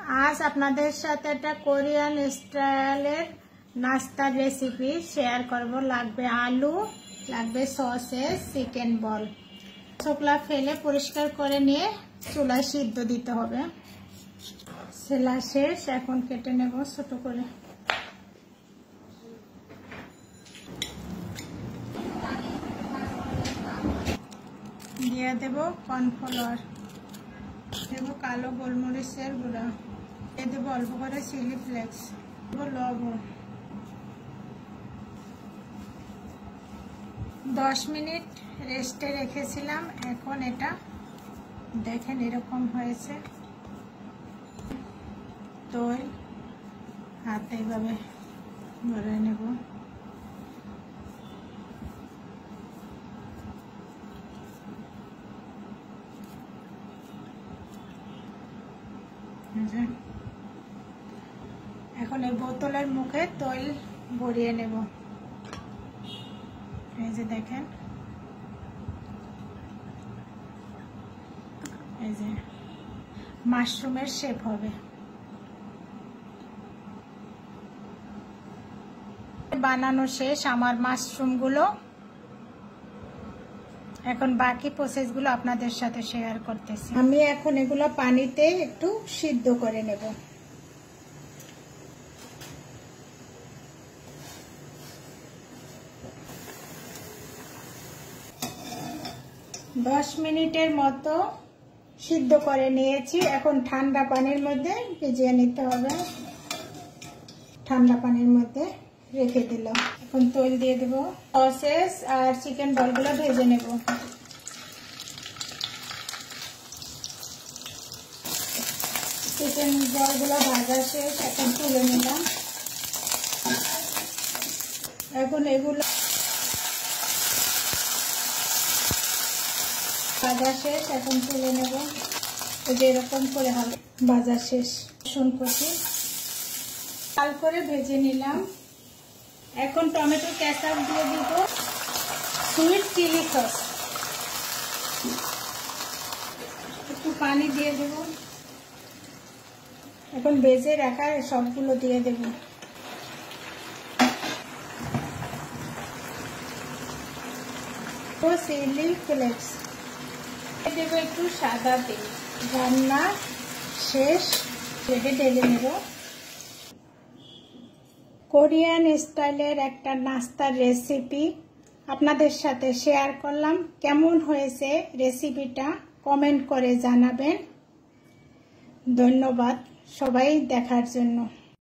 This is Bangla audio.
आज আপনাদের সাথে একটা কোরিয়ান স্টাইলের নাস্তার রেসিপি শেয়ার করব। লাগবে আলু, লাগবে সসেস, চিকেন বল। শুকলা ফেলে পরিষ্কার করে নিয়ে চুলায় সিদ্ধ দিতে হবে। সেলা শেষ, এখন কেটে নেব ছোট করে। দিয়ে দেব কর্নফ্লাওয়ার, দেব কালো গোলমরিচের গুঁড়া, দিয়ে দেব অল্প করে চিলি ফ্লেক্স, দেব লবণ। 10 মিনিট রেস্টে রেখেছিলাম, এখন এটা দেখেন এরকম হয়েছে। দই হাতে এইভাবে ভরে নেব। এখন এই বোতলের মুখে তৈল ভরিয়ে নেব। এই যে দেখেন, এই যে মাশরুমের শেপ হবে। বানানো শেষ আমার মাশরুমগুলো। এখন বাকি প্রসেসগুলো আপনাদের সাথে শেয়ার করতেছি। আমি এখন এগুলো পানিতে একটু সিদ্ধ করে নেব। দশ মিনিটের মতো সিদ্ধ করে নিয়েছি। এখন ঠান্ডা পানির মধ্যে ভিজিয়ে নিতে হবে। ঠান্ডা পানির মধ্যে রেখে দিলাম। এখন তৈল দিয়ে দেব। সসেস আর চিকেন বলগুলো ভেজে নেব। চিকেন বলগুলো ভাজা শেষ, এখন তুলে নিলাম। এখন এগুলো ভাজা শেষ, এখন তুলে নেব। এরকম করে ভাজা শেষ। রসুন কুচি লাল করে ভেজে নিলাম। এখন টমেটো কেচাপ দিয়ে দিব, সুইট চিলি সস, একটু পানি দিয়ে দেব। এখন ভেজে রাখা সবগুলো দিয়ে দেব। চিলি ফ্লেক্স দেব, একটু সাদা তেল। রান্না শেষ, প্লেটে ঢেলে নেব। কোরিয়ান স্টাইলের একটা নাস্তার রেসিপি আপনাদের সাথে শেয়ার করলাম। কেমন হয়েছে রেসিপিটা কমেন্ট করে জানাবেন। ধন্যবাদ সবাই দেখার জন্য।